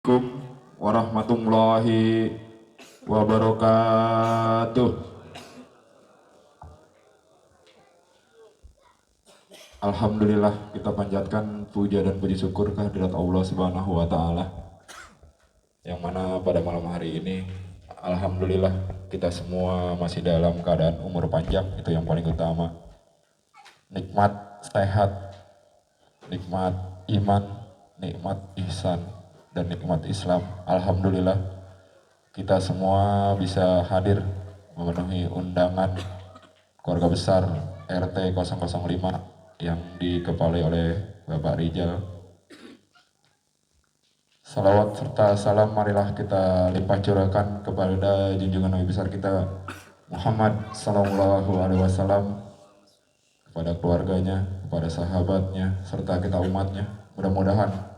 Assalamualaikum warahmatullahi wabarakatuh. Alhamdulillah, kita panjatkan puja dan puji syukur kehadirat Allah Subhanahu wa taala, yang mana pada malam hari ini alhamdulillah kita semua masih dalam keadaan umur panjang. Itu yang paling utama. Nikmat sehat, nikmat iman, nikmat ihsan, dan nikmat Islam. Alhamdulillah kita semua bisa hadir memenuhi undangan keluarga besar RT 005 yang dikepalai oleh Bapak Rijal. Salawat serta salam marilah kita limpah curahkan kepada junjungan Nabi besar kita Muhammad Sallallahu Alaihi Wasallam, kepada keluarganya, kepada sahabatnya, serta kita umatnya. Mudah-mudahan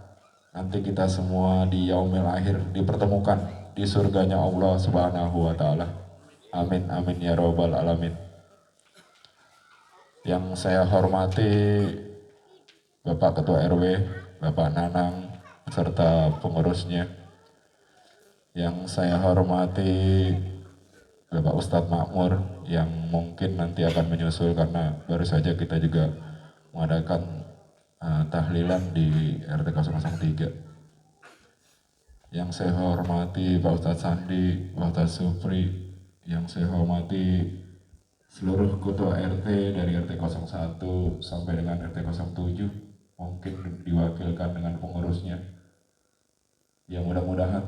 nanti kita semua di yaumil akhir dipertemukan di surganya Allah Subhanahu wa taala. Amin amin ya robbal alamin. Yang saya hormati Bapak Ketua RW, Bapak Nanang, serta pengurusnya. Yang saya hormati Bapak Ustadz Makmur yang mungkin nanti akan menyusul karena baru saja kita juga mengadakan tahlilan di RT 003. Yang saya hormati Pak Ustadz Sandi, Pak Ustadz Supri. Yang saya hormati seluruh ketua RT dari RT 01 sampai dengan RT 07, mungkin diwakilkan dengan pengurusnya. Ya mudah-mudahan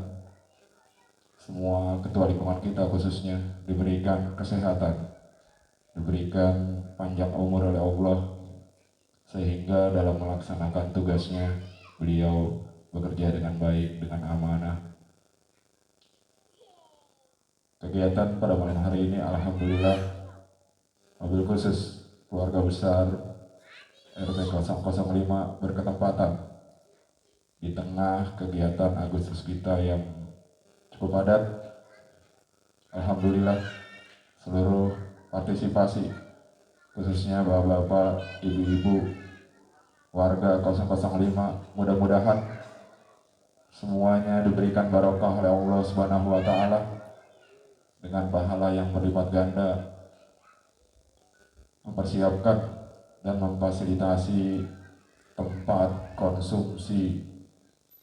semua ketua lingkungan kita khususnya diberikan kesehatan, diberikan panjang umur oleh Allah, sehingga dalam melaksanakan tugasnya beliau bekerja dengan baik, dengan amanah. Kegiatan pada malam hari ini alhamdulillah mobil khusus keluarga besar RT 005 berketempatan di tengah kegiatan Agustus kita yang cukup padat. Alhamdulillah seluruh partisipasi, khususnya bapak-bapak, ibu-ibu, warga 005, mudah-mudahan semuanya diberikan barokah oleh Allah Subhanahu wa taala dengan pahala yang berlipat ganda, mempersiapkan dan memfasilitasi tempat konsumsi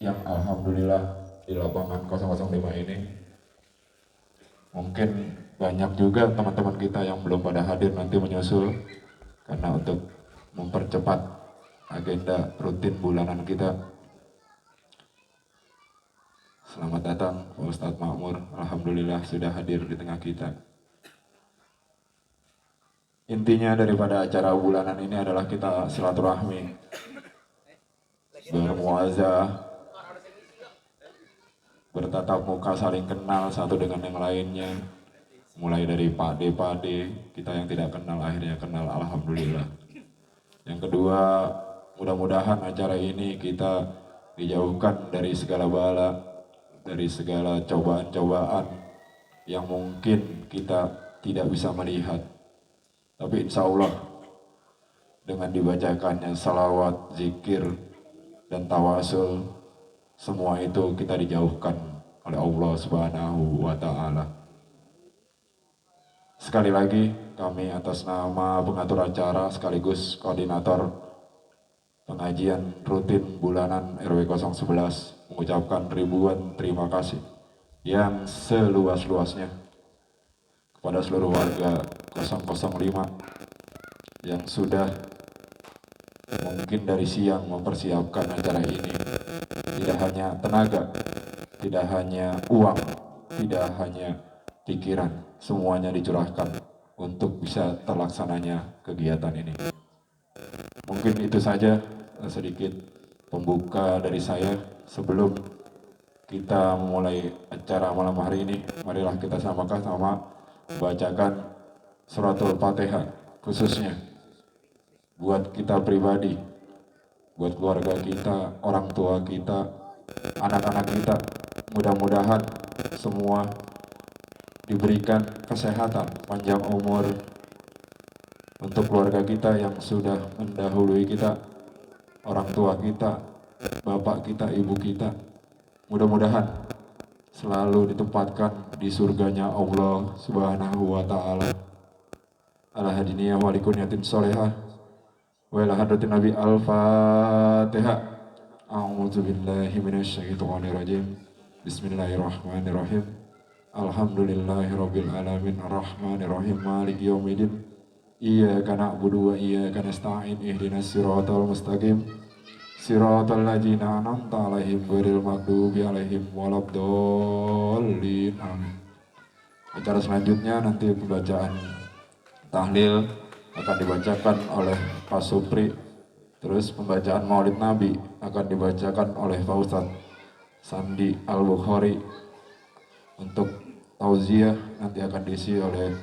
yang alhamdulillah di lapangan 005 ini. Mungkin banyak juga teman-teman kita yang belum pada hadir nanti menyusul, karena untuk mempercepat agenda rutin bulanan kita. Selamat datang Pak Ustadz Makmur, alhamdulillah sudah hadir di tengah kita. Intinya daripada acara bulanan ini adalah kita silaturahmi, bermuazah, bertatap muka, saling kenal satu dengan yang lainnya. Mulai dari pade-pade, kita yang tidak kenal akhirnya kenal, alhamdulillah. Yang kedua, mudah-mudahan acara ini kita dijauhkan dari segala bala, dari segala cobaan-cobaan yang mungkin kita tidak bisa melihat. Tapi insya Allah dengan dibacakannya salawat, zikir, dan tawasul, semua itu kita dijauhkan oleh Allah Subhanahu wa taala. Sekali lagi kami atas nama pengatur acara sekaligus koordinator pengajian rutin bulanan RW 011 mengucapkan ribuan terima kasih yang seluas-luasnya kepada seluruh warga 005 yang sudah mungkin dari siang mempersiapkan acara ini. Tidak hanya tenaga, tidak hanya uang, tidak hanya pikiran, semuanya dicurahkan untuk bisa terlaksananya kegiatan ini. Mungkin itu saja sedikit pembuka dari saya. Sebelum kita memulai acara malam hari ini, marilah kita sama-sama bacakan suratul Fatihah, khususnya buat kita pribadi, buat keluarga kita, orang tua kita, anak-anak kita. Mudah-mudahan semua diberikan kesehatan, panjang umur. Untuk keluarga kita yang sudah mendahului kita, orang tua kita, bapak kita, ibu kita, mudah-mudahan selalu ditempatkan di surganya Allah Subhanahu wa taala. Ala hadiniyah wa likuniyatin solehah wa ila hadratin Nabi Al-Fatihah. A'udzu billahi minasyaitonir rajim. Bismillahirrahmanirrahim. Alhamdulillahirabbil alamin arrahmanir rahim maliki yaumiddin. Iyyaka na'budu wa iyyaka nasta'in ihdinas siratal mustaqim. Siratal ladzina an'amta 'alaihim ghairil maghdubi 'alaihim waladdallin. Amin. Acara selanjutnya nanti pembacaan tahlil akan dibacakan oleh Pak Supri. Terus pembacaan Maulid Nabi akan dibacakan oleh Pak Ustadz Sandi Al-Bukhari. Untuk tauziah nanti akan diisi oleh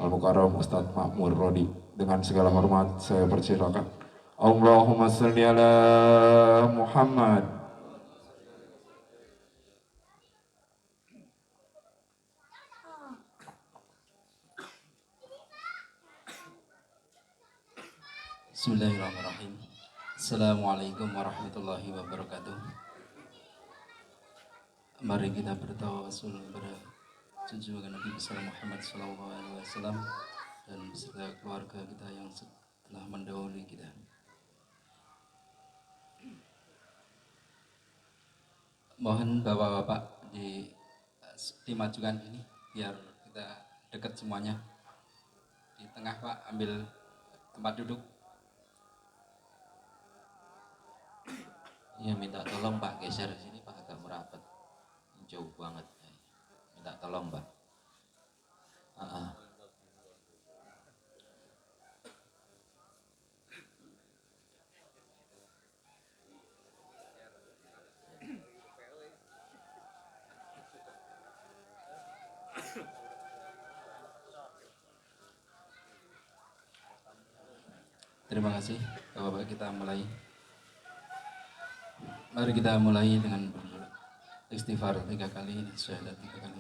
Al-Mukarram Ustadz Makmur Rodi. Dengan segala hormat saya persilakan. Allahumma sholli ala Muhammad. Bismillahirrahmanirrahim. Assalamualaikum warahmatullahi wabarakatuh. Mari kita bertawasul berjunjungan Nabi besar Muhammad SAW dan beserta keluarga kita yang telah mendahului kita. Mohon bapak-bapak dimajukan ini biar kita dekat semuanya. Di tengah Pak, ambil tempat duduk. Ya minta tolong Pak geser sini Pak, agak merapat, jauh banget. Minta tolong Pak. Terima kasih Bapak-bapak, kita mulai. Mari kita mulai dengan istighfar 3 kali, syahadat 3 kali.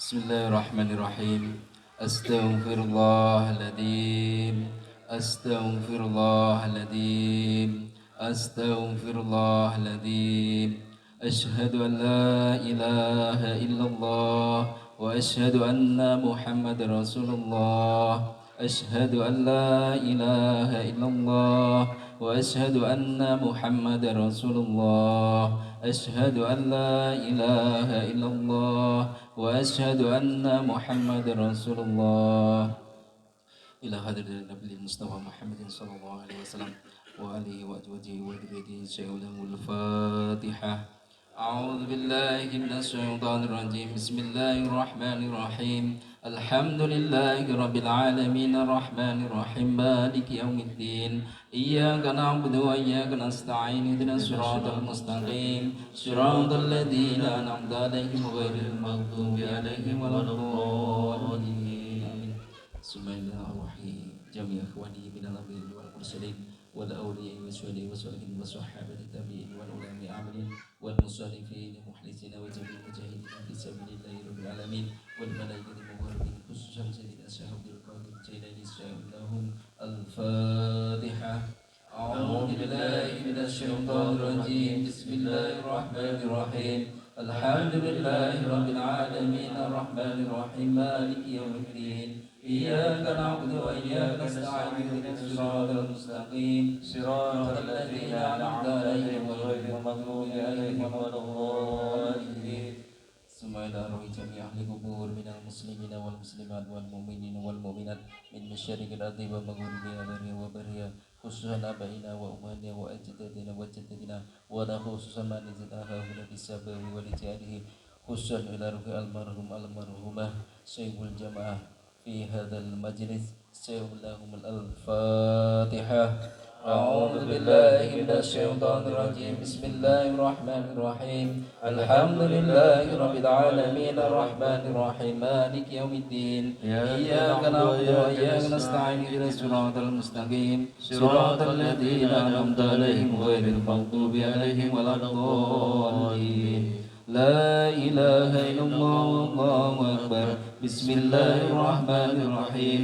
Bismillahirrahmanirrahim. Astaghfirullahaladzim. Astaghfirullahaladzim. Astaghfirullahaladzim. Ashhadu an la ilaha illallah wa ashhadu anna Muhammad Rasulullah. Ashhadu an la ilaha illallah wa ashhadu anna Muhammad Rasulullah. Ashhadu an la ilaha illallah wa ashhadu anna Muhammad Rasulullah. Ila hadratin Nabi Mustafa Muhammadin sallallahu alaihi wasallam wa alihi wa azwajihi wa dzurriyyatihi syai'ul Fatihah. أعوذ بالله من الشيطان الرجيم. بسم الله الرحمن الرحيم. الحمد لله رب العالمين الرحمن الرحيم مالك يوم الدين. إياك نعبد وإياك نستعين اهدنا الصراط المستقيم صراط الذين أنعمت عليهم غير المغضوب عليهم ولا الضالين. بسم الله الرحمن جميع إخواني من الأنبياء والمرسلين والأولياء والشهداء والصالحين والصحابة التابعين والعلماء العاملين والمصنفين المخلصين وجميع المجاهدين في سبيل الله رب العالمين والملائكة المقربين خصوصا سيدنا الشيخ عبد القادر الجيلاني لهم الفاتحة. أعوذ بالله من الشيطان الرجيم. بسم الله الرحمن الرحيم. الحمد لله رب العالمين الرحمن الرحيم مالك يوم الدين. إياك نعبد وإياك نستعين اهدنا الصراط المستقيم صراط الذين أنعمت عليهم غير المغضوب عليهم ولا الضالين. ثم إلى روح جميع أهل القبور من المسلمين والمسلمات والمؤمنين والمؤمنات من مشارق الأرض ومغاربها برها وبرها خصوصا آبائنا وأمهاتنا وأجدادنا وجداتنا ولا خصوصا ما نزلنا هنا بسبب ولجهاده خصوصا إلى روح المرحومة شيخ الجماعة في هذا المجلس. سيقول لهم الفاتحة. أعوذ بالله من الشيطان الرجيم. بسم الله الرحمن الرحيم. الحمد لله رب العالمين الرحمن الرحيم مالك يوم الدين. إياك نعبد وإياك نستعين اهدنا الصراط المستقيم صراط الذين أنعمت عليهم غير المغضوب عليهم ولا الضالين. لا إله إلا الله والله أكبر. بسم الله الرحمن الرحيم.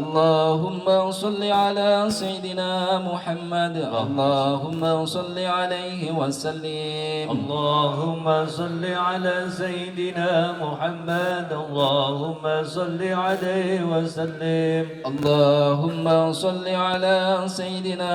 اللهم صل على سيدنا محمد اللهم صل عليه وسلم اللهم صل على سيدنا محمد اللهم صل عليه وسلم اللهم صل على سيدنا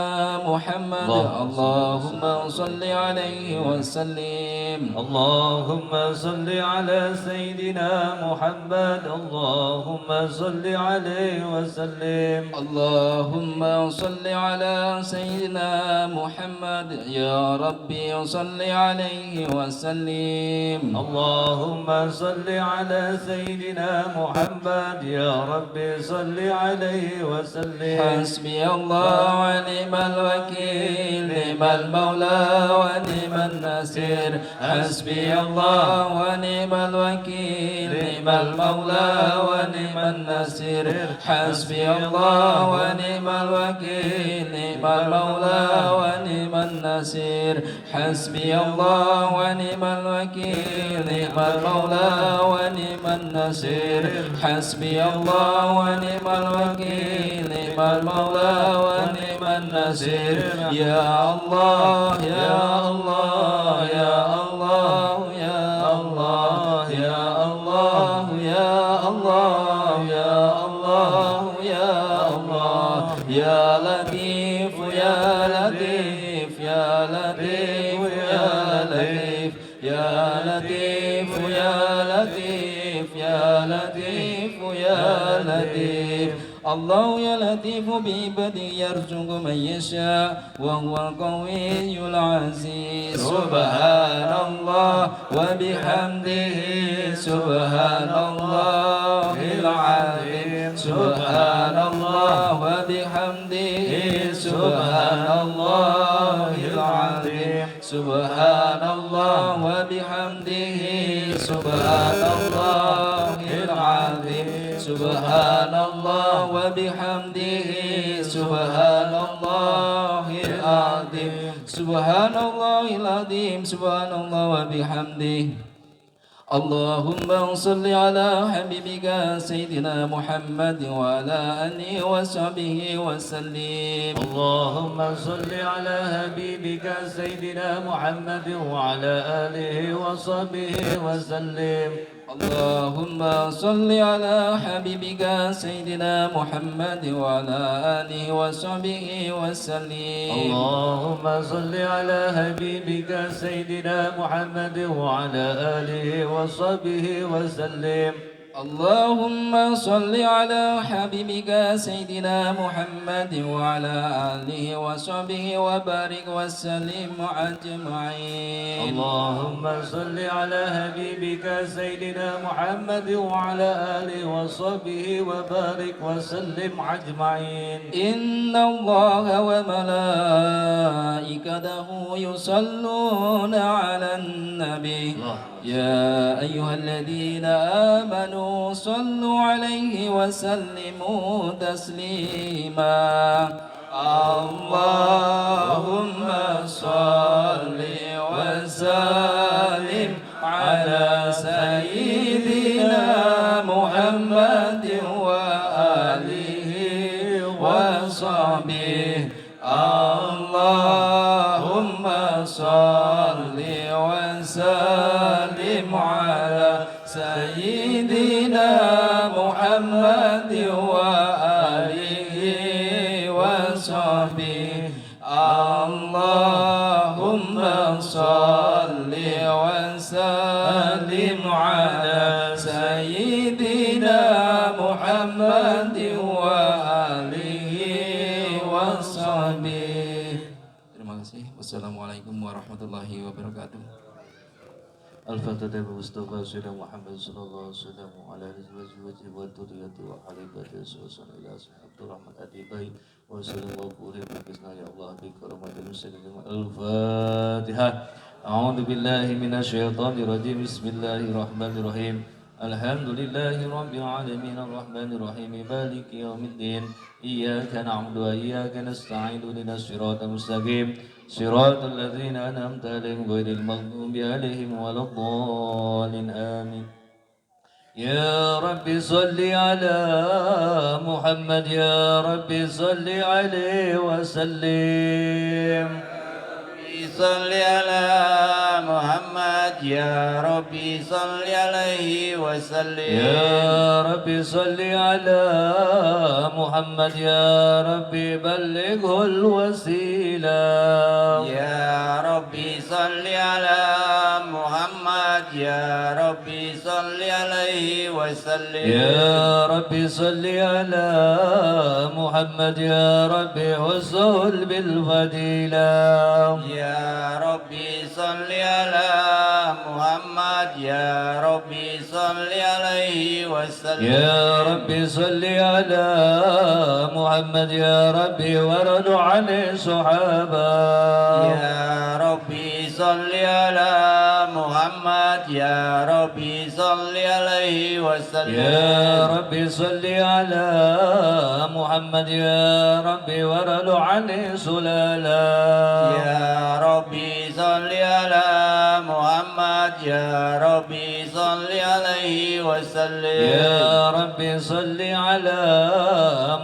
محمد اللهم صل عليه وسلم اللهم صل على سيدنا محمد اللهم صل عليه وسلم اللهم صل على سيدنا محمد يا ربي صل عليه وسلم اللهم صل على سيدنا محمد يا ربي صل عليه وسلم حسبي الله ونعم الوكيل نعم المولى ونعم النصير حسبي الله ونعم الوكيل نعم المولى ونعم النصير حسبي الله ونعم الوكيل نعم المولى ونعم النصير حسبي الله ونعم الوكيل نعم المولى ونعم النصير حسبي الله ونعم الوكيل نعم المولى ونعم النصير يا الله يا الله يا الله يا الله يا الله يا الله يا الله يا الله يا لطيف يا لطيف يا لطيف يا لطيف يا لطيف يا لطيف يا لطيف يا لطيف الله يا لطيف بعباده يرزق من يشاء وهو القوي العزيز سبحان الله وبحمده سبحان الله العظيم سبحان الله وبحمده سبحان الله العظيم سبحان الله وبحمده سبحان الله العظيم سبحان الله وبحمده سبحان الله العظيم سبحان الله العظيم سبحان الله وبحمده اللهم صل على حبيبك سيدنا محمد وعلى آله وصحبه وسلم اللهم صل على حبيبك سيدنا محمد وعلى آله وصحبه وسلم اللهم صل على حبيبك سيدنا محمد وعلى آله وصحبه وسلم اللهم صل على حبيبك سيدنا محمد وعلى آله وصحبه وسلم اللهم صل على حبيبك سيدنا محمد وعلى آله وصحبه وبارك وسلم أجمعين اللهم صل على حبيبك سيدنا محمد وعلى آله وصحبه وبارك وسلم أجمعين إن الله وملائكته يصلون على النبي يا أيها الذين آمنوا صلوا عليه وسلموا تسليما اللهم صل وسلم على سيدنا محمد وآله وصحبه اللهم صل وسلم على سيدنا محمد وآله وصحبه اللهم صل وسلم على سيدنا محمد وآله وصحبه. Terima kasih. Wassalamualaikum warahmatullahi wabarakatuh. الفتى المصطفى سيدنا محمد صلى الله عليه وسلم وعلى آله وصحبه وذريته وحبيبته وصلى إلى عبد الرحمن أديبي وسلم وقوله بكسنا يا الله بكرمة المسلمين الفاتحة. أعوذ بالله من الشيطان الرجيم بسم الله الرحمن الرحيم الحمد لله رب العالمين الرحمن الرحيم مالك يوم الدين إياك نعبد وإياك نستعين اهدنا الصراط المستقيم صراط الذين أنعمت عليهم غير المغضوب عليهم ولا الضالين آمين يا رب صل على محمد يا رب صل عليه وسلم صل على محمد يا ربي صل عليه وسلم يا رب صل على محمد يا رب بلغه الوسيلة يا ربي صل على محمد يا ربي صل عليه وسلم يا رب صل على محمد يا رب وصل بالفضيلة يا ربي صل على محمد يا ربي صل عليه وسلم يا رب صل على محمد يا رب ورد عن الصحابة يا ربي صل على محمد يا ربي صل عليه وسلم يا رب صل على محمد يا رب ورد عن سلالا يا ربي صل على محمد يا ربي صل عليه وسلم يا رب صل على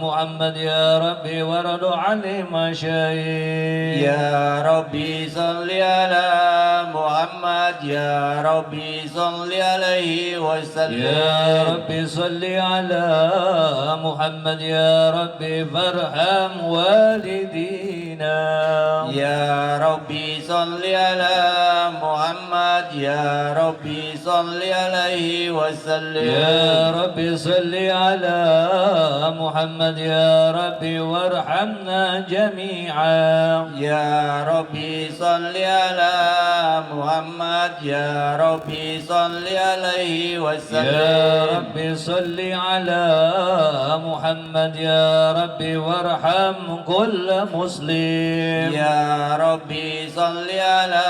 محمد يا رب ورد عن مشايخ يا ربي صل على محمد يا ربي صل عليه وسلم يا رب صل على محمد يا رب فارحم والدينا يا ربي صل على محمد يا ربي صل عليه وسلم يا رب صل على محمد يا رب وارحمنا جميعا يا ربي صل على محمد يا ربي صل عليه وسلم يا رب صل على محمد يا رب وارحم كل مسلم يا ربي صل على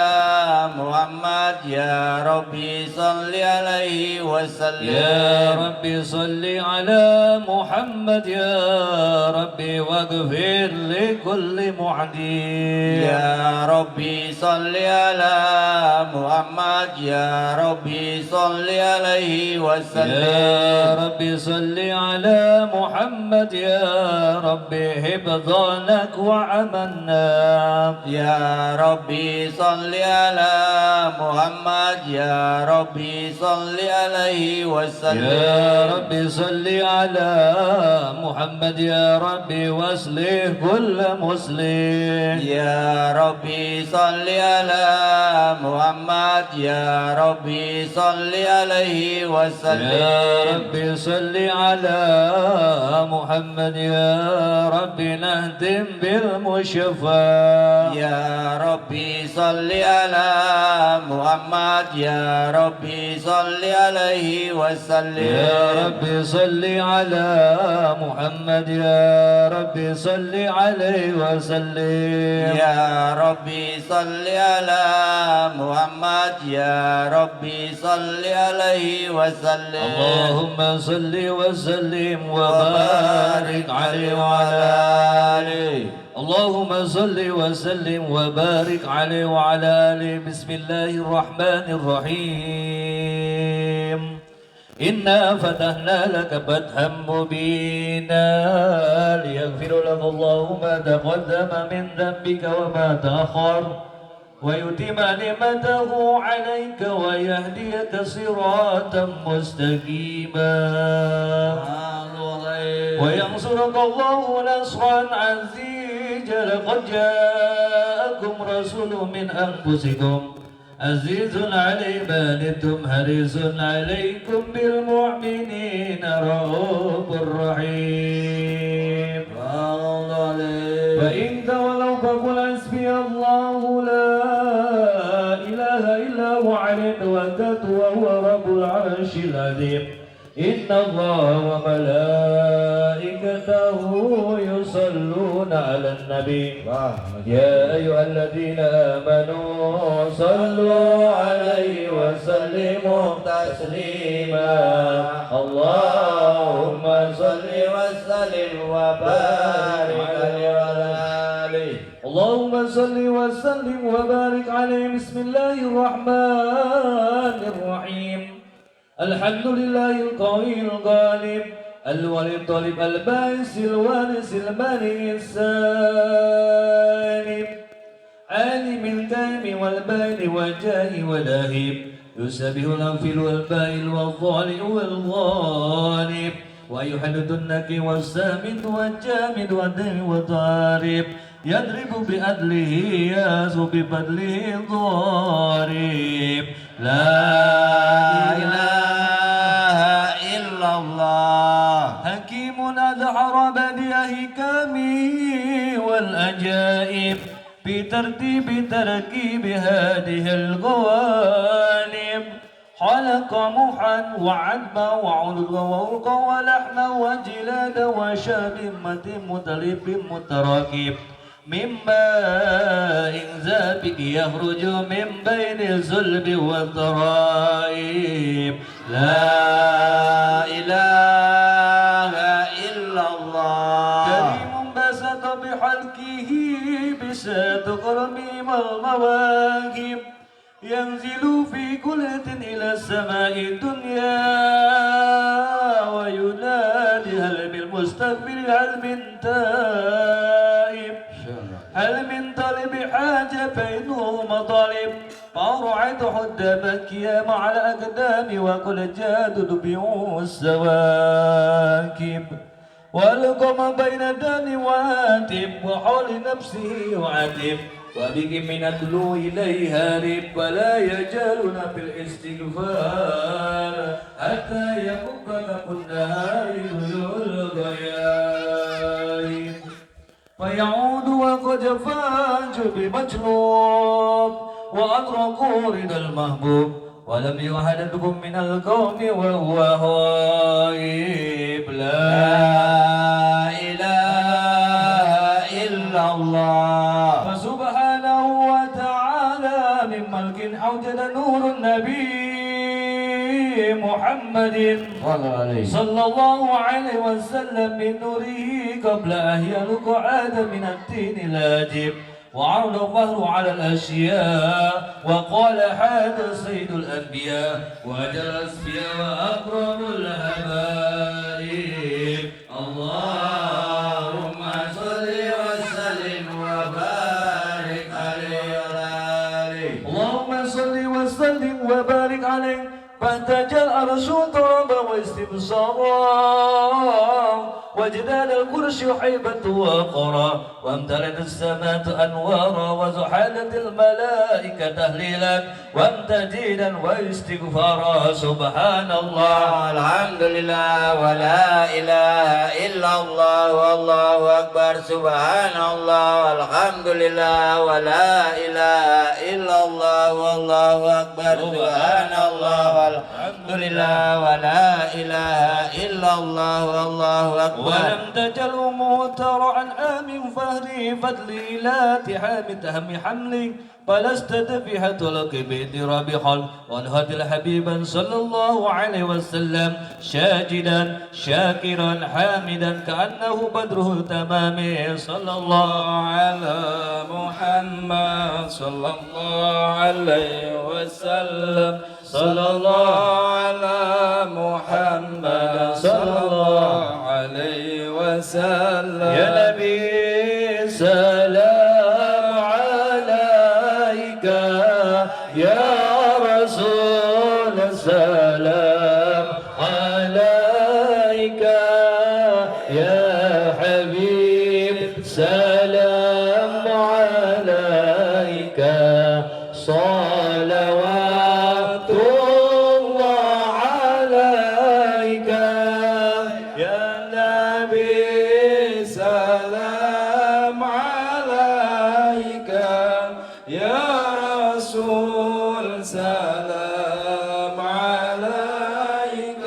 محمد يا ربي صل عليه وسلم يا رب صل على محمد يا رب واغفر لكل معدي يا ربي صل على محمد يا ربي صل عليه وسلم يا رب صل على محمد يا رب حفظناك وعملناك يا ربي صل على محمد يا ربي صل عليه وسلم يا رب صل على محمد يا رب واصلح كل مسلم يا ربي صل على محمد يا ربي صل عليه وسلم يا رب صل على محمد يا رب نهتم بالمشفى يا ربي صل على محمد يا ربي صل عليه وسلم يا رب صل على محمد يا رب صل عليه وسلم يا ربي صل على محمد يا ربي صل عليه وسلم اللهم صل وسلم وبارك عليه وعلى آله اللهم صل وسلم وبارك عليه وعلى آله بسم الله الرحمن الرحيم إنا فتحنا لك فتحا مبينا ليغفر لك الله ما تقدم من ذنبك وما تأخر ويتم نعمته عليك ويهديك صراطا مستقيما وينصرك الله نصرا عزيزا لقد جاءكم رسول من أنفسكم عزيز عليه ما عنتم حريص عليكم بالمؤمنين رؤوف رحيم فإن تولوا فقل حسبي الله لا إله إلا هو عليه توكلت وهو رب العرش العظيم إن الله وملائكته يصلون على النبي يا أيها الذين آمنوا صلوا عليه وسلموا تسليما اللهم صل وسلم وبارك عليه وعلى آله اللهم صل وسلم وبارك عليه بسم الله الرحمن الرحيم الحمد لله القوي الغالب الولي الطالب البائس الوارث المني السالم عالم الدائم والبائن والجاه واللاهب يسبح الأنفل والبائل والضالع والغالب ويحدد النكي والسامد والجامد والدم والضارب يضرب بأدله ياس بفضله ضارب لا إله إلا الله حكيم أدحر بديع حكامه والأجائب بترتيب تركيب هذه الغوالب خلق محا وعدبا وعلقا وورقا ولحما وجلادا وشاممة متلب متراكب من ماء زابق يخرج من بين الصلب والترائب لا إله إلا الله كريم بسط بحلقه بسات قرميم المواهب ينزل في كلة إلى السماء الدنيا وينادي هل من مستغفر هل من تائب هل من طالب حاجة فإنه مطالب فرعد حد بكيا مع الأقدام وقل جاد بيوم السواكب والقم بين دان واتب وحول نفسه وعتب وبك من الدلو إليها رب ولا يجالنا في الاستغفار حتى يفكك كلها الغياهب فيعود وقد فاج بمجنون وأدركوا رضا المحبوب ولم يحدثكم من القوم وهو غائب لا إله إلا الله فسبحانه وتعالى من ملك أوجد نور النبي محمد صلى الله عليه وسلم من نوره قبل أن يلق آدم من التين لاجب وعرض الظهر على الأشياء وقال هذا سيد الأنبياء وأجل الأصفياء وأكرم الحبائب اللهم صل وسلم وبارك عليه اللهم صل وسلم وبارك عليه فاحتاج الأرش طربا واستبصارا وجدال الكرش حيبة وقرا وامتلت السماء أنوارا وزحالت الملائكة تهليلا وامتجيدا واستغفارا سبحان الله الحمد لله ولا إله إلا الله والله أكبر سبحان الله والحمد لله ولا إله إلا الله والله أكبر سبحان الله والحمد لله ولا إله إلا الله والله أكبر ولم تجل موتر عن آم فهري فضلي لا تحام تهم حملي فلست تفيحة القبيد رابحا وانهت الحبيبا صلى الله عليه وسلم شاجدا شاكرا حامدا كأنه بدره تمام صلى الله على محمد صلى الله عليه وسلم صلى الله على محمد صلى الله عليه وسلم يا نبي سلام عليك يا رسول سلام عليك يا حبيب سلام عليك صلوات الله عليك يا نبي سلام عليك يا رسول سلام عليك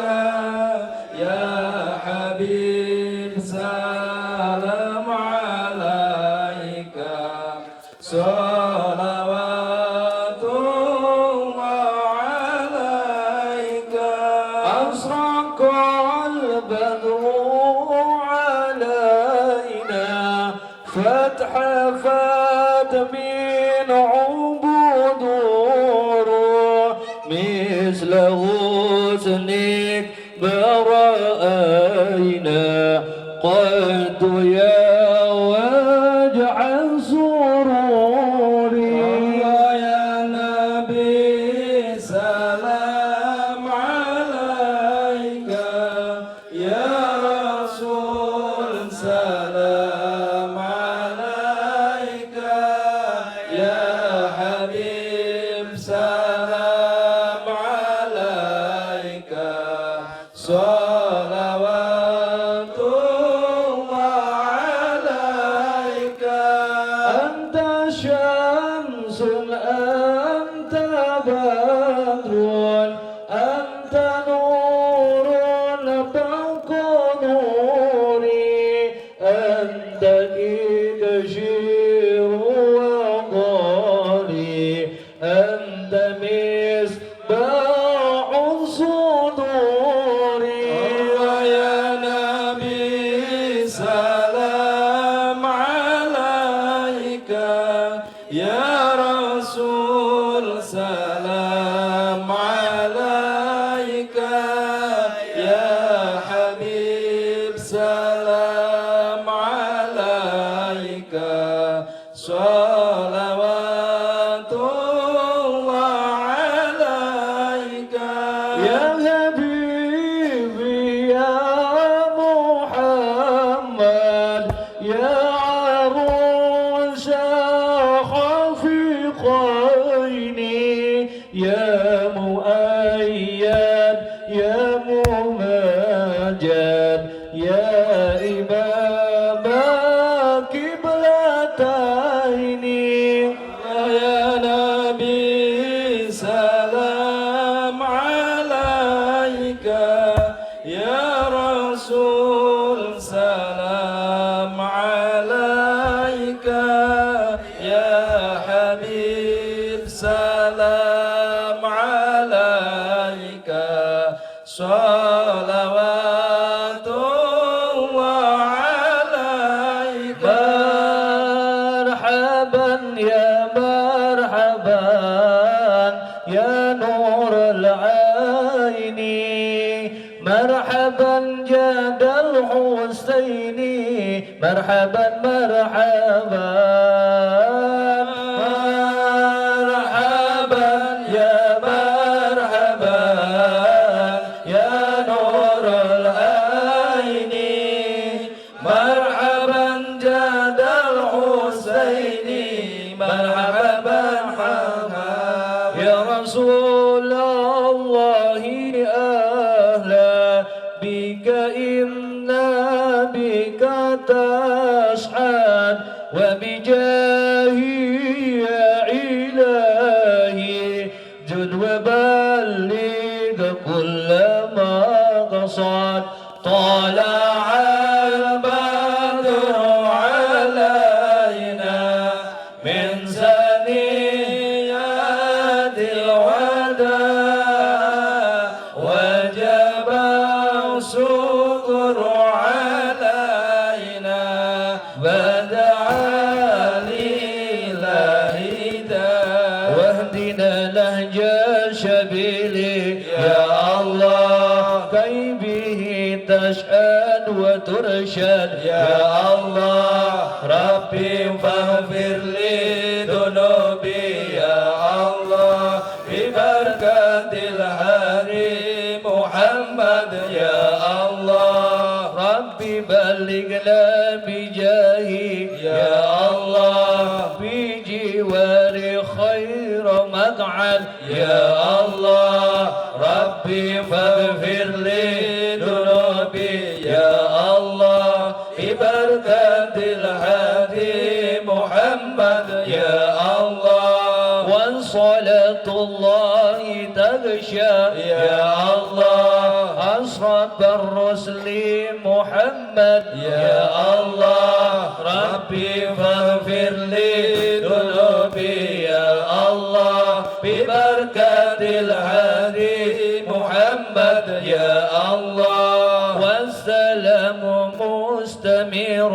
يا حبيب سلام عليك صلوات الله عليك أشرق البدر علينا فتح فات من عبدور مثل غصن الدنيا واجعل سروري يا نبي سلام عليك يا رسول سلام عليك يا حبيب سلام عليك صلوات الله عليك أنت شمس أنت بدر أنت نور فوق نوري أنت كشير وقالي أنت مصباح صدوري يا نبي سلام عليك يا رسول سلام عليك يا حبيب سلام عليك صلوات الله عليك يا حبيبي يا محمد يا عروس خفيقين يا مؤيد يا ممجد يا إمام قبلتين يا نبي سلام عليك يا رسول سلام عليك يا حبيب سلام عليك صلوات الله عليك مرحبا يا مرحبا يا نور العين مرحبا جاد الحسين مرحبا مرحبا مرحبا يا مرحبا يا نور العين مرحبا جاد الحسين مرحبا مرحبا يا رسول الله أهلا بك إنا بك تسعد وبجاهي يا إلهي جد وبلغ كل ما قصد طلع البدر علينا من ثنيات الوداع وجب الشكر علينا بدعا لله واهدنا نهج السبيل يا الله كي به تشهد وترشد يا الله ربي فاغفر لي ذنوبي يا الله ببركة الهادي محمد يا الله ربي بلغنا بجاهي يا الله بجوار خير مقعد يا الله ربي فاغفر لي ذنوبي يا الله ببركة الهادي محمد يا الله وصلاة الله تغشى يا الله أشرف الرسل محمد يا الله ربي فاغفر لي ذنوبي يا الله ببركة الهادي محمد يا الله والسلام مستمر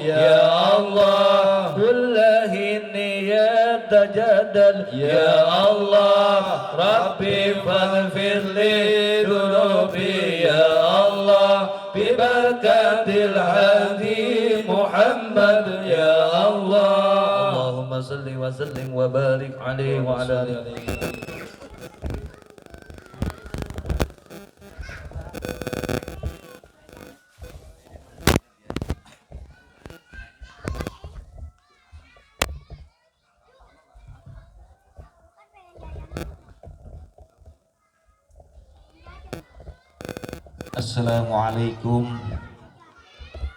يا الله كل النيات تجدد يا الله ربي فاغفر لي ذنوبي يا الله ببركة الهادي محمد يا الله اللهم صل وسلم وبارك عليه وعلى آله. Assalamualaikum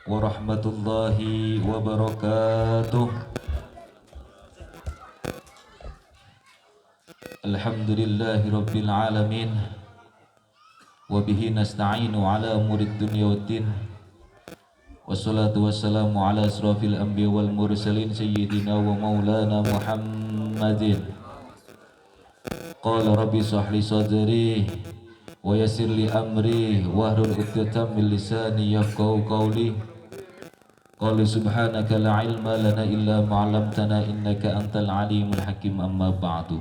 warahmatullahi wabarakatuh. Alhamdulillahi rabbil alamin. Wabihi nasta'inu ala umurid dunya waddin. Wassalatu wassalamu ala asrafil anbiya wal mursalin sayyidina wa maulana Muhammadin. Qala rabbi shrah li sadri wa yassir li amri wahlul 'uqdatam min lisani yafqahu qawli. Qala subhanaka la ilma lana illa ma 'allamtana innaka antal alimul hakim. Amma ba'du.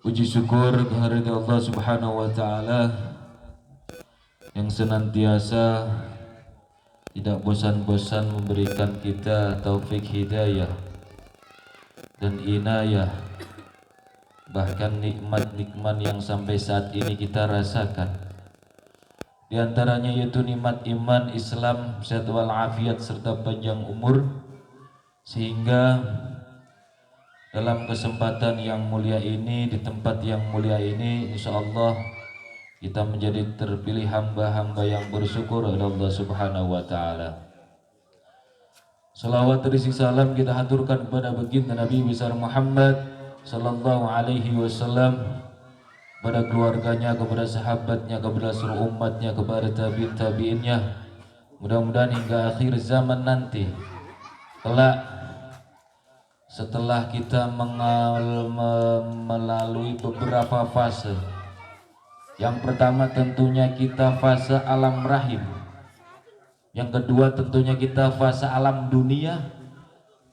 Puji syukur kehadirat Allah Subhanahu wa taala yang senantiasa tidak bosan-bosan memberikan kita taufik hidayah dan inayah, bahkan nikmat-nikmat yang sampai saat ini kita rasakan. Di antaranya yaitu nikmat iman, Islam, sehat wal afiat serta panjang umur, sehingga dalam kesempatan yang mulia ini, di tempat yang mulia ini, insyaallah kita menjadi terpilih hamba-hamba yang bersyukur kepada Allah Subhanahu wa taala. Salawat dan salam kita haturkan kepada baginda Nabi besar Muhammad sallallahu alaihi wasallam, kepada keluarganya, kepada sahabatnya, kepada seluruh umatnya, kepada tabi'innya. Mudah-mudahan hingga akhir zaman nanti, kelak setelah kita melalui beberapa fase. Yang pertama tentunya kita fase alam rahim. Yang kedua tentunya kita fase alam dunia.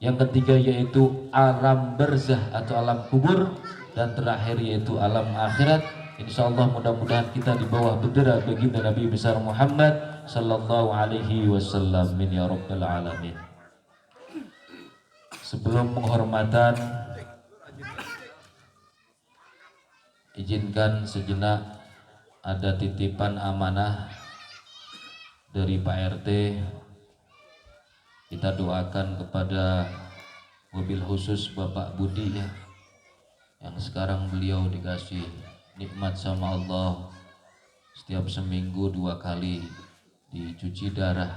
Yang ketiga yaitu alam barzah atau alam kubur, dan terakhir yaitu alam akhirat. Insyaallah mudah-mudahan kita di bawah bendera baginda Nabi besar Muhammad sallallahu alaihi wasallam, min ya rabbal alamin. Sebelum penghormatan, izinkan sejenak ada titipan amanah dari Pak RT. Kita doakan kepada mobil khusus Bapak Budi ya, yang sekarang beliau dikasih nikmat sama Allah setiap seminggu 2 kali dicuci darah,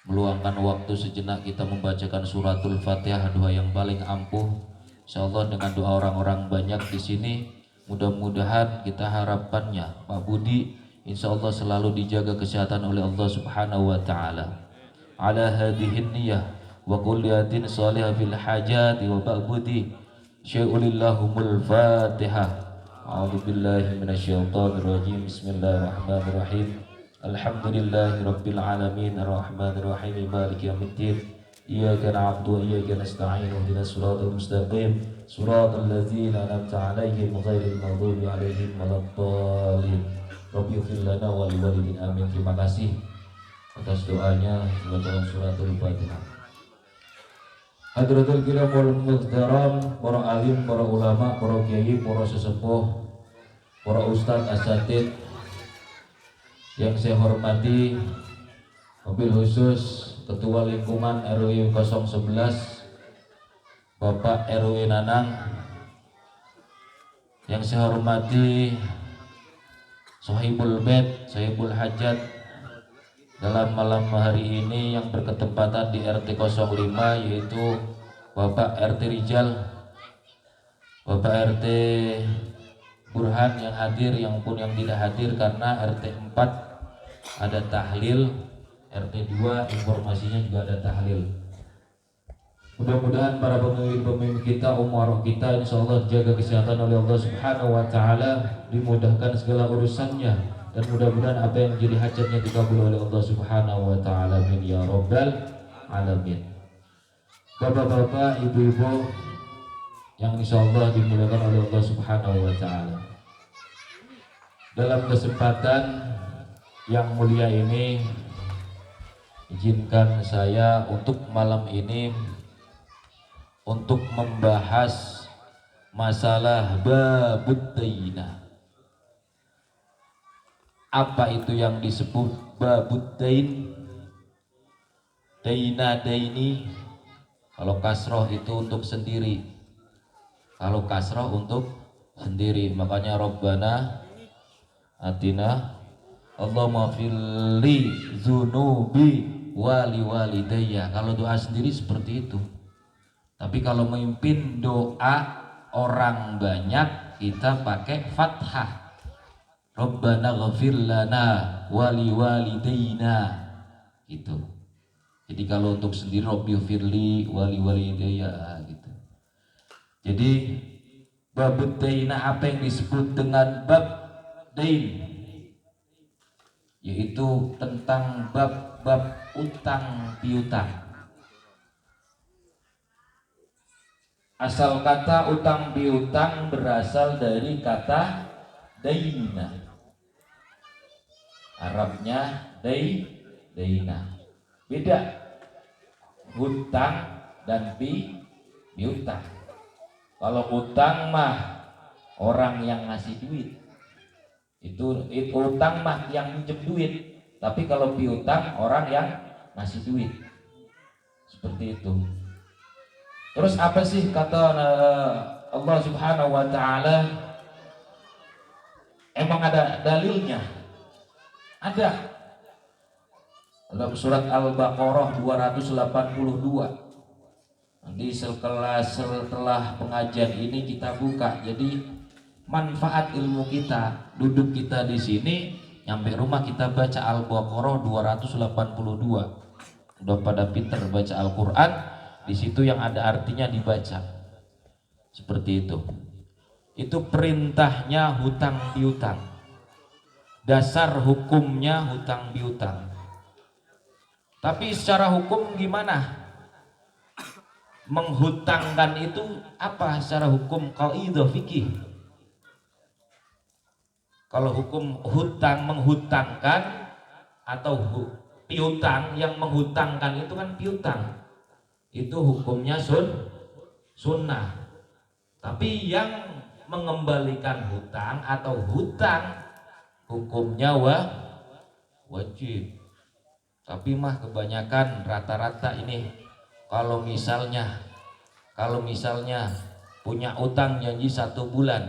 meluangkan waktu sejenak kita membacakan suratul Fatihah, doa yang paling ampuh. Insyaallah dengan doa orang-orang banyak di sini, mudah-mudahan kita harapannya Pak Budi insyaallah selalu dijaga kesehatan oleh Allah Subhanahu wa taala. Ala hadhihi niyyah wa kulliyatin salihah fil hajati wa ba'budi syai'ulillahumul Fatihah. A'udzu billahi minasyaitonir rajim. Bismillahirrahmanirrahim. Alhamdulillahi rabbil alamin arrahmanir rahim maliki yaumiddin. Iyyaka na'budu wa iyyaka nasta'in ihdinas siratal mustaqim siratal ladzina an'amta 'alaihim ghairil maghdubi 'alaihim waladdallin. Rabbi ighfir lana wa liwalidina amin. Terima kasih atas doanya bacaan suratul Fatihah. Hadratul kiram wal muhtaram, para alim, para ulama, para kiai, para sesepuh, para ustadz asatid yang saya hormati, mobil khusus Ketua Lingkungan RW 011 Bapak RW Nanang, yang saya hormati Sohibul Bait, Sohibul Hajat dalam malam hari ini yang berketempatan di RT 05, yaitu Bapak RT Rijal, Bapak RT Burhan yang hadir, yang pun yang tidak hadir karena RT 4 ada tahlil, RT 2 informasinya juga ada tahlil. Mudah-mudahan para pemimpin kita, umarok kita insyaallah jaga kesehatan oleh Allah Subhanahu wa taala, dimudahkan segala urusannya, dan mudah-mudahan apa yang menjadi hajatnya dikabul oleh Allah Subhanahu wa taala, min ya rabbal alamin. Bapak-bapak, ibu-ibu yang insyaallah dimuliakan oleh Allah Subhanahu wa taala, dalam kesempatan yang mulia ini izinkan saya untuk malam ini untuk membahas masalah babud dainah. Apa itu yang disebut babud dain? Daina daini, kalau kasroh itu untuk sendiri, kalau kasroh untuk sendiri. Makanya Rabbana atina Allahumma firli zunubi wali walidayya. Kalau doa sendiri seperti itu. Tapi kalau memimpin doa orang banyak, kita pakai fathah. Rabbana ghafir lana wali walidayna, gitu. Jadi kalau untuk sendiri Rabbi firli wali walidayya, gitu. Jadi bab daina, apa yang disebut dengan bab dain, yaitu tentang bab utang piutang. Asal kata utang piutang berasal dari kata daina. Arabnya daina. Beda hutang dan piutang. Kalau hutang mah orang yang ngasih duit, itu utang mah yang minjem duit. Tapi kalau piutang orang yang ngasih duit. Seperti itu. Terus apa sih kata Allah Subhanahu wa taala? Emang ada dalilnya? Ada. Dalam surat Al-Baqarah 282. Nanti setelah pengajian ini kita buka. Jadi manfaat ilmu kita, duduk kita di sini, nyampe rumah kita baca Al-Baqarah 282. Udah pada pinter baca Al-Quran, di situ yang ada artinya dibaca. Seperti itu. Itu perintahnya hutang piutang. Dasar hukumnya hutang piutang. Tapi secara hukum gimana? Menghutangkan itu apa secara hukum qaidah fikih? Kalau hukum hutang, menghutangkan atau piutang, yang menghutangkan itu kan piutang, itu hukumnya sunnah. Tapi yang mengembalikan hutang atau hutang hukumnya wajib. Tapi mah kebanyakan rata-rata ini kalau misalnya punya utang janji 1 bulan,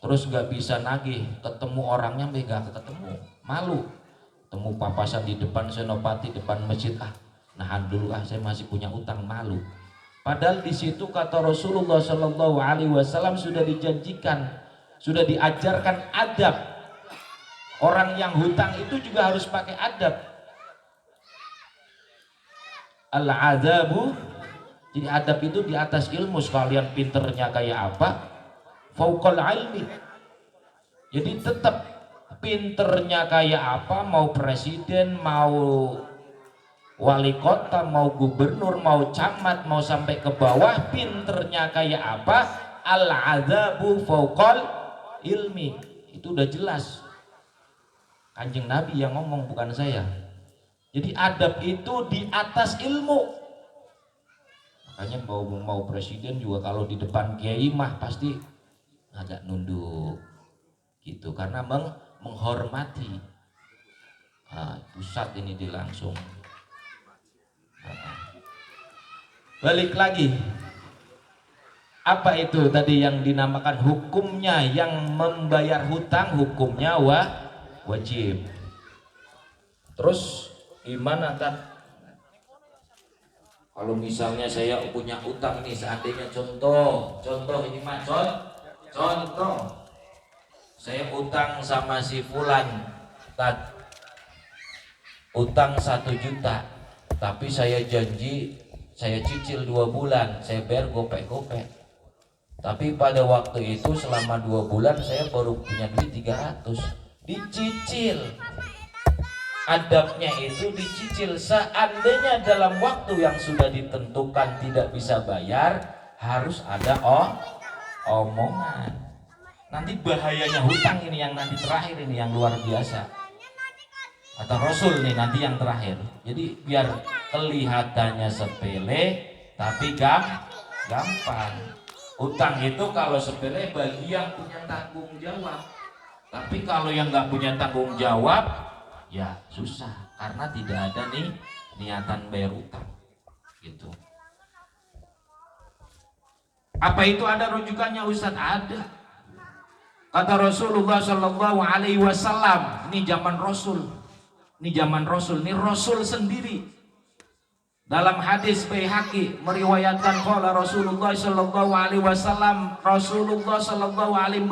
terus gak bisa nagih, ketemu orangnya gak ketemu, malu. Temu papasan di depan senopati, depan masjid, nahan dulu, saya masih punya utang, malu. Padahal di situ kata Rasulullah Shallallahu Alaihi Wasallam sudah dijanjikan, sudah diajarkan adab. Orang yang hutang itu juga harus pakai adab. Al-adabu, jadi adab itu di atas ilmu. Sekalian pinternya kayak apa, fauqal ilmi. Jadi tetap pinternya kayak apa, mau presiden, mau wali kota, mau gubernur, mau camat, mau sampai ke bawah, pinternya kayak apa, al-adabu fauqal ilmi. Itu udah jelas, Kanjeng Nabi yang ngomong, bukan saya. Jadi adab itu di atas ilmu. Makanya mau presiden juga kalau di depan kiai mah pasti agak nunduk gitu, karena menghormati. Pusat ini dilangsung. Balik lagi, apa itu tadi yang dinamakan hukumnya? Yang membayar hutang hukumnya wajib. Terus gimana kan kalau misalnya saya punya utang nih, seandainya contoh ini mah contoh saya utang sama si fulan, utang 1 juta, tapi saya janji saya cicil 2 bulan, saya bayar gopek-gopek. Tapi pada waktu itu selama 2 bulan saya baru punya duit 300, dicicil. Adabnya itu dicicil. Seandainya dalam waktu yang sudah ditentukan tidak bisa bayar, harus ada omongan. Nanti bahayanya hutang ini yang nanti terakhir ini yang luar biasa. Kata Rasul nih nanti yang terakhir. Jadi biar kelihatannya sepele tapi gampang. Utang itu kalau sepele bagi yang punya tanggung jawab. Tapi kalau yang nggak punya tanggung jawab ya susah karena tidak ada nih niatan bayar utang. Gitu. Apa itu ada rujukannya Ustadz? Ada. Kata Rasulullah Shallallahu Alaihi Wasallam, ini zaman Rasul, ini zaman Rasul, ini Rasul sendiri. Dalam hadis Baihaqi meriwayatkan qala Rasulullah Shallallahu Alaihi Wasallam, Rasulullah Shallallahu Alaihi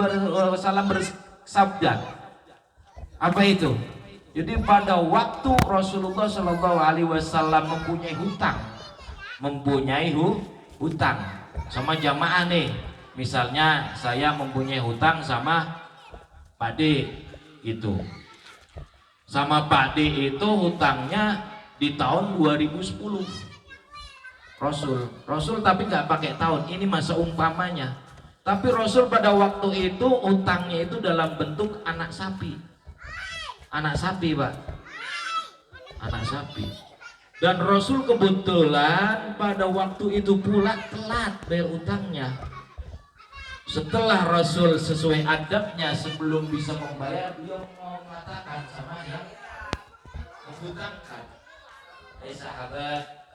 Wasallam bersabda, apa itu? Jadi pada waktu Rasulullah Shallallahu Alaihi Wasallam mempunyai hutang sama jamaah nih. Misalnya saya mempunyai hutang sama Pak D itu. Sama Pak D itu hutangnya di tahun 2010. Rasul tapi nggak pakai tahun, ini masa umpamanya. Tapi Rasul pada waktu itu hutangnya itu dalam bentuk anak sapi. Anak sapi, Pak. Anak sapi. Dan Rasul kebetulan pada waktu itu pula telat bayar utangnya. Setelah Rasul sesuai adabnya sebelum bisa membayar, beliau mau mengatakan sama yang menghutangkan, sahabat,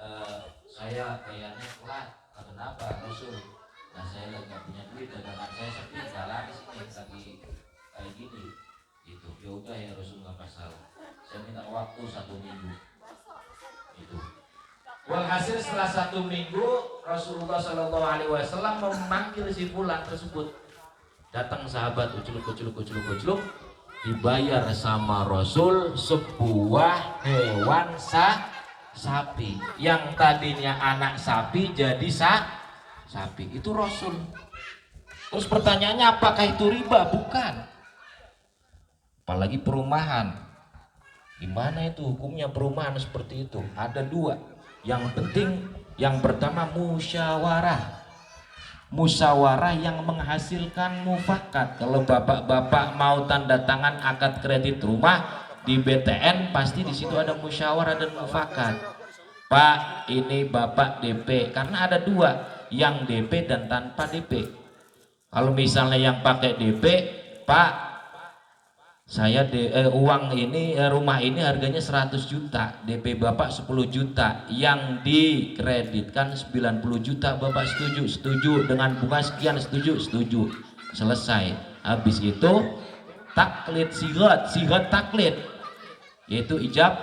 saya kayaknya telat. Kenapa Rasul? Nah saya lagi gak punya duit, dagangan saya sepi, jalan di sini lagi kayak gini. Gitu. Ya udah ya Rasul, nggak masalah. Saya minta waktu 1 minggu. Itu. Walhasil setelah 1 minggu Rasulullah Shallallahu Alaihi Wasallam memanggil si fulan tersebut. Datang sahabat uculuk, dibayar sama Rasul sebuah hewan sapi yang tadinya anak sapi jadi sapi. Itu Rasul. Terus pertanyaannya, apakah itu riba? Bukan. Apalagi perumahan. Gimana itu hukumnya perumahan seperti itu? Ada 2. Yang penting, yang pertama musyawarah. Musyawarah yang menghasilkan mufakat. Kalau bapak-bapak mau tanda tangan akad kredit rumah di BTN, pasti di situ ada musyawarah dan mufakat. Pak, ini bapak DP. Karena ada 2, yang DP dan tanpa DP. Kalau misalnya yang pakai DP, Pak, saya uang ini rumah ini harganya 100 juta, DP Bapak 10 juta, yang dikreditkan 90 juta, Bapak setuju dengan bunga sekian, setuju, selesai. Habis itu taklid, sigat taklid, yaitu ijab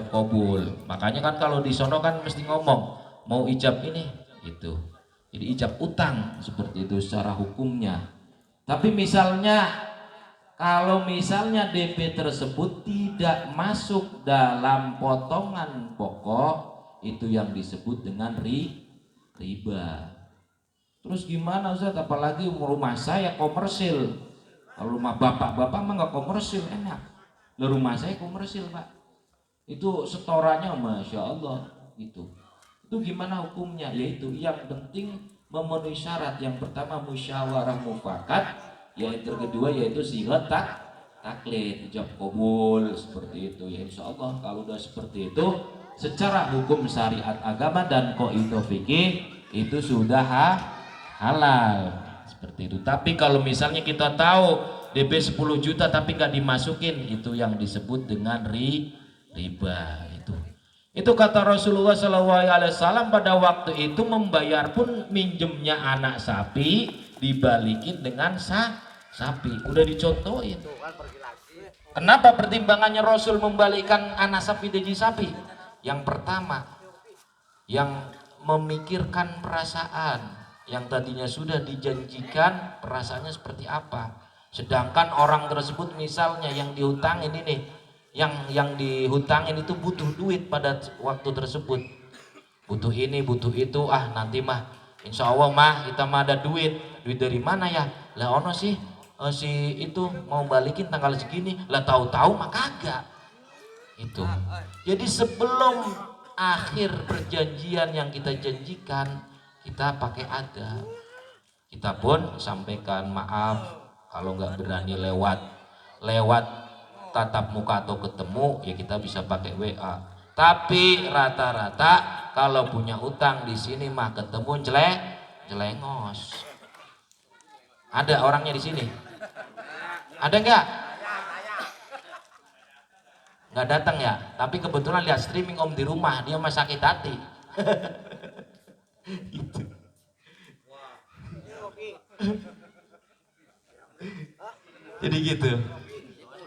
kabul. Makanya kan kalau di sono kan mesti ngomong mau ijab ini itu. Jadi ijab utang seperti itu secara hukumnya. Tapi kalau misalnya DP tersebut tidak masuk dalam potongan pokok, itu yang disebut dengan riba. Terus gimana Ustaz? Apalagi rumah saya komersil. Kalau rumah bapak-bapak mah nggak komersil, enak. Lah rumah saya komersil, Pak. Itu setorannya Masya Allah gitu. Itu gimana hukumnya? Yaitu yang penting memenuhi syarat. Yang pertama musyawarah mufakat, yaitu kedua yaitu sihat taklid, ijab kabul, seperti itu. Ya insya Allah kalau udah seperti itu secara hukum syariat agama dan qaidah fikih itu sudah halal seperti itu. Tapi kalau misalnya kita tahu DP 10 juta tapi nggak dimasukin, itu yang disebut dengan riba. Itu kata Rasulullah SAW. Pada waktu itu membayar pun minjemnya anak sapi dibalikin dengan sapi. Udah dicontohin. Kenapa pertimbangannya Rasul membalikkan anak sapi jadi sapi? Yang pertama, yang memikirkan perasaan, yang tadinya sudah dijanjikan perasaannya seperti apa. Sedangkan orang tersebut misalnya yang dihutangin ini, yang dihutangin itu butuh duit pada waktu tersebut, butuh ini butuh itu, nanti mah insya Allah mah kita mah ada duit dari mana ya lah, ono sih si itu mau balikin tanggal segini, lah tahu-tahu mah kagak itu. Jadi sebelum akhir perjanjian yang kita janjikan, kita pakai adab, kita pun sampaikan maaf kalau nggak berani lewat tatap muka atau ketemu ya kita bisa pakai WA. Tapi rata-rata kalau punya utang di sini mah ketemu jelengos. Ada orangnya di sini? Ada nggak? Nggak datang ya? Tapi kebetulan lihat streaming Om di rumah, dia mah sakit hati. Gitu. Jadi gitu.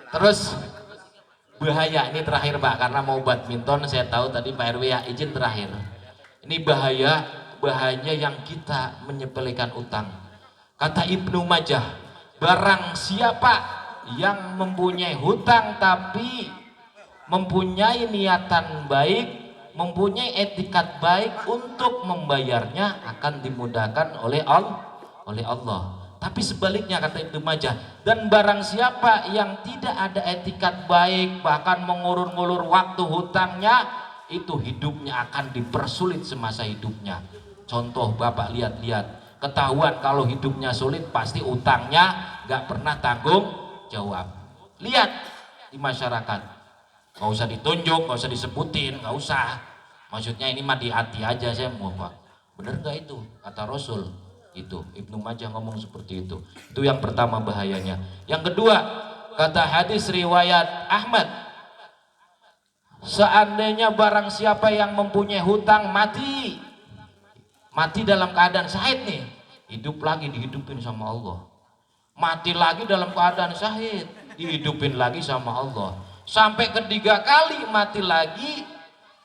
Terus bahaya ini terakhir Pak, karena mau badminton saya tahu tadi Pak RW ya, izin terakhir. Ini bahaya yang kita menyepelekan utang. Kata Ibnu Majah, barang siapa yang mempunyai hutang tapi mempunyai niatan baik, mempunyai etikat baik untuk membayarnya akan dimudahkan oleh Allah. Tapi sebaliknya kata Ibnu Majah, dan barang siapa yang tidak ada etikat baik bahkan mengulur-ngulur waktu hutangnya, itu hidupnya akan dipersulit semasa hidupnya. Contoh Bapak lihat-lihat, ketahuan kalau hidupnya sulit pasti utangnya gak pernah tanggung jawab. Lihat di masyarakat, gak usah ditunjuk, gak usah disebutin, gak usah. Maksudnya ini mah di hati aja saya mau Pak. Bener gak itu kata Rasul? Itu Ibnu Majah ngomong seperti itu. Itu yang pertama bahayanya. Yang kedua, kata hadis riwayat Ahmad, seandainya barang siapa yang mempunyai hutang mati dalam keadaan syahid nih, hidup lagi dihidupin sama Allah. Mati lagi dalam keadaan syahid, dihidupin lagi sama Allah. Sampai ketiga kali mati lagi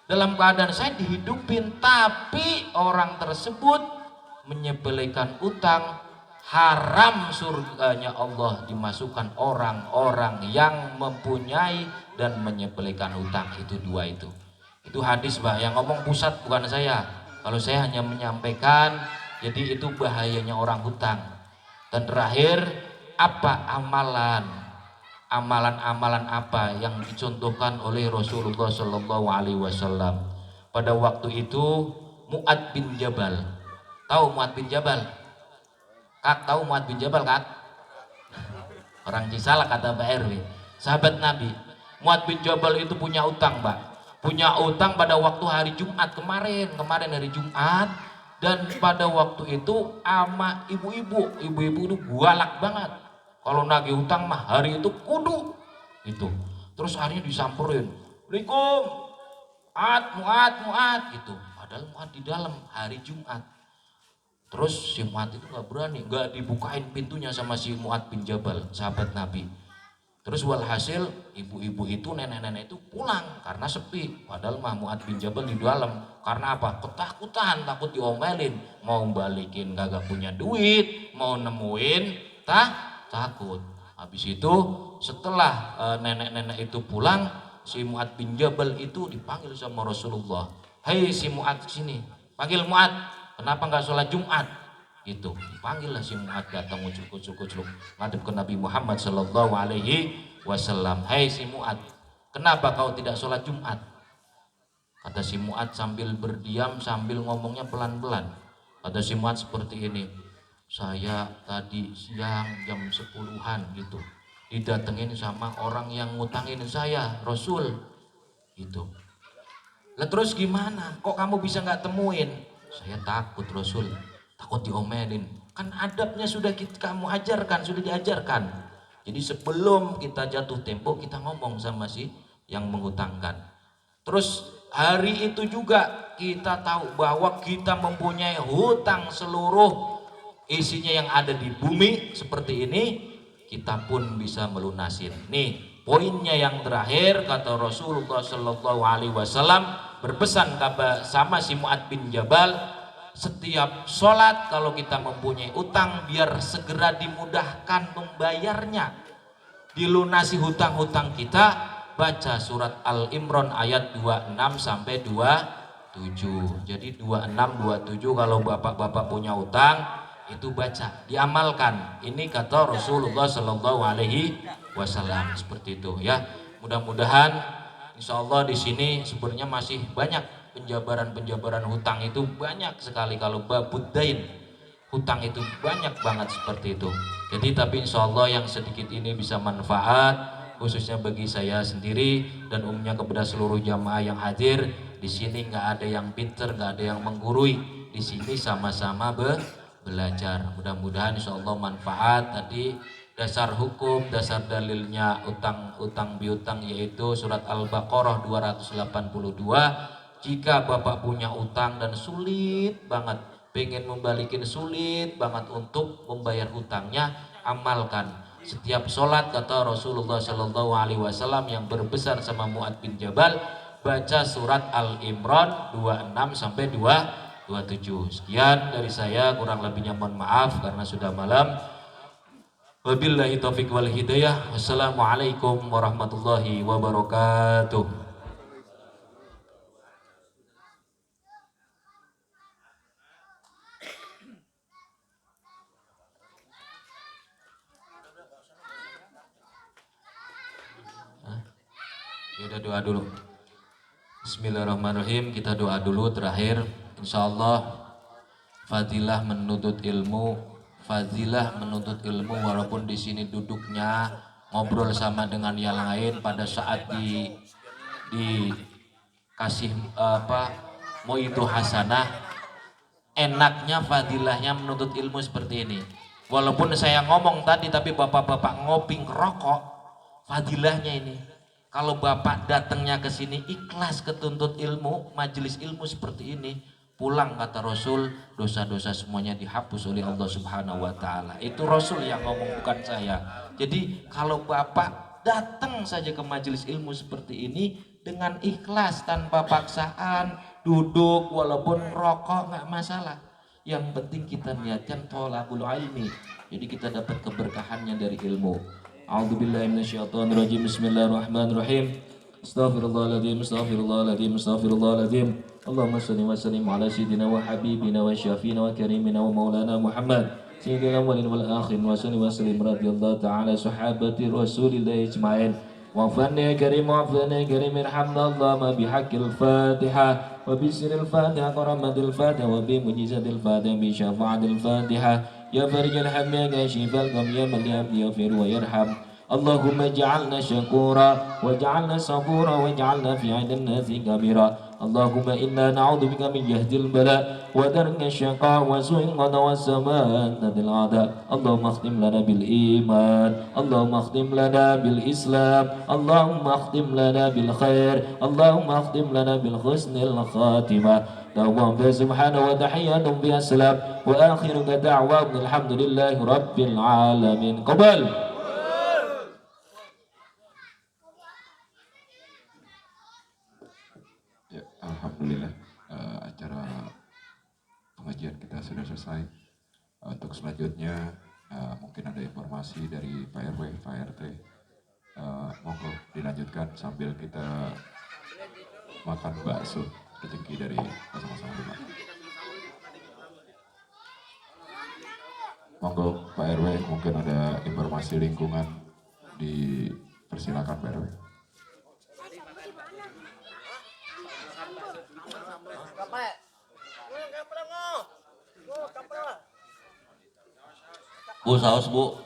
dalam keadaan syahid dihidupin, tapi orang tersebut menyepelekan utang, haram surganya Allah dimasukkan orang-orang yang mempunyai dan menyepelekan utang. Itu dua itu hadis Pak, yang ngomong pusat bukan saya, kalau saya hanya menyampaikan. Jadi itu bahayanya orang hutang. Dan terakhir, apa amalan apa yang dicontohkan oleh Rasulullah Shallallahu Alaihi Wasallam pada waktu itu? Mu'ad bin Jabal. Tahu Mu'ad bin Jabal? Kak, tahu Mu'ad bin Jabal Kak? Orang Cisalak kata Pak RW, sahabat Nabi. Mu'ad bin Jabal itu punya utang Pak, punya utang pada waktu hari Jumat kemarin hari Jumat. Dan pada waktu itu ama ibu-ibu itu galak banget. Kalau nagih utang mah hari itu kudu itu. Terus harinya disamperin, Assalamualaikum Mu'ad gitu. Padahal Mu'ad di dalam hari Jumat. Terus si Mu'ad itu gak berani, gak dibukain pintunya sama si Mu'ad bin Jabal, sahabat Nabi. Terus walhasil ibu-ibu itu, nenek-nenek itu pulang karena sepi. Padahal mah Mu'ad bin Jabal di dalam. Karena apa? Ketakutan, takut diomelin. Mau balikin gak punya duit, mau nemuin takut. Habis itu setelah nenek-nenek itu pulang, si Mu'ad bin Jabal itu dipanggil sama Rasulullah. Hei si Mu'ad sini, panggil Mu'ad. Kenapa nggak sholat Jumat? Itu dipanggil lah si Mu'ad, datang ucuk ngadep ke Nabi Muhammad Sallallahu Alaihi Wasallam. Hai si Mu'ad, kenapa kau tidak sholat Jumat? Kata si Mu'ad sambil berdiam, sambil ngomongnya pelan-pelan. Kata si Mu'ad seperti ini, saya tadi siang jam 10-an gitu didatengin sama orang yang ngutangin saya, Rasul gitu. Lah terus gimana? Kok kamu bisa nggak temuin? Saya takut Rasul, takut diomelin. Kan adabnya sudah kamu ajarkan, sudah diajarkan. Jadi sebelum kita jatuh tempo kita ngomong sama si yang mengutangkan. Terus hari itu juga kita tahu bahwa kita mempunyai hutang seluruh isinya yang ada di bumi seperti ini, kita pun bisa melunasin. Nih poinnya yang terakhir, kata Rasulullah Shallallahu Alaihi Wasallam berpesan sama si Mu'ad bin Jabal, setiap sholat kalau kita mempunyai utang biar segera dimudahkan membayarnya, dilunasi hutang-hutang kita, baca surat Al-Imran ayat 26 sampai 27. Jadi 26 27 kalau bapak-bapak punya utang itu baca, diamalkan. Ini kata Rasulullah Shallallahu Alaihi Wasallam seperti itu ya. Mudah-mudahan insya Allah di sini sebenarnya masih banyak penjabaran hutang itu banyak sekali. Kalau babudain hutang itu banyak banget seperti itu. Jadi tapi insya Allah yang sedikit ini bisa manfaat, khususnya bagi saya sendiri dan umumnya kepada seluruh jamaah yang hadir. Di sini nggak ada yang pinter, nggak ada yang menggurui. Di sini sama-sama belajar. Mudah-mudahan insya Allah manfaat. Tadi dasar hukum, dasar dalilnya utang piutang yaitu surat Al-Baqarah 282. Jika Bapak punya utang dan sulit banget, pengen membalikin, sulit banget untuk membayar utangnya, amalkan. Setiap sholat kata Rasulullah Shallallahu Alaihi Wasallam yang berbesar sama Mu'ad bin Jabal, baca surat Al-Imran 26 sampai 27. Sekian dari saya, kurang lebihnya mohon maaf karena sudah malam. Wabillahi taufiq wal hidayah. Wassalamualaikum warahmatullahi wabarakatuh. Ya udah, doa dulu. Bismillahirrahmanirrahim. Kita doa dulu terakhir. Insya Allah fadilah menuntut ilmu, walaupun di sini duduknya ngobrol sama dengan yang lain, pada saat dikasih mau itu hasanah, enaknya fadilahnya menuntut ilmu seperti ini. Walaupun saya ngomong tadi tapi bapak-bapak ngopi ngerokok, fadilahnya ini. Kalau bapak datangnya ke sini ikhlas ketuntut ilmu, majelis ilmu seperti ini, pulang kata Rasul, dosa-dosa semuanya dihapus oleh Allah Subhanahu wa taala. Itu Rasul yang ngomong, bukan saya. Jadi kalau bapak datang saja ke majelis ilmu seperti ini dengan ikhlas tanpa paksaan, duduk walaupun rokok nggak masalah. Yang penting kita niatkan thalabul ilmi. Jadi kita dapat keberkahannya dari ilmu. A'udzubillahi minasyaitonirrajim. Bismillahirrahmanirrahim. Astaghfirullahaladzim. Allahumma salli wa sallim ala sayyidina wa habibina wa syafiina wa karimina wa maulana Muhammad sayyidina awwalin wal akhirin wa salli wa sallim radhiyallahu ta'ala sahabati rasulillahi ajma'in. Wa'afani ya karim, wa'afani ya karim, irhamna Allah ma bihaqqil Fatiha wa bisiril Fatiha qaramatil Fatiha wa bi mujizatil Fatiha bi syafa'atil Fatiha. Ya farijal hamya kashifal gham ya man yaghfir wa yarham. Allahumma ja'alna syakura waj'alna sabura waj'alna fi 'indan nasi kabira. Allahumma inna na'udzubika min jahdil bala wa darki syaqa wa su'il qada wa samanatil adab. Allahumma akhtim lana bil iman, Allahumma akhtim lana bil islam, Allahumma akhtim lana bil khair, Allahumma akhtim lana bil husnil khatimah. اللهم سبحانه وتحياتهم بها السلام وآخر دعواهم الحمد لله رب العالمين. قبل. Ya, alhamdulillah acara pengajian kita sudah selesai. Untuk selanjutnya mungkin ada informasi dari Pak RW, Pak RT. Monggo dilanjutkan sambil kita makan bakso rezeki dari masing-masing rumah. Monggo Pak RW, mungkin ada informasi lingkungan, dipersilakan Pak RW. Bu, saus bu.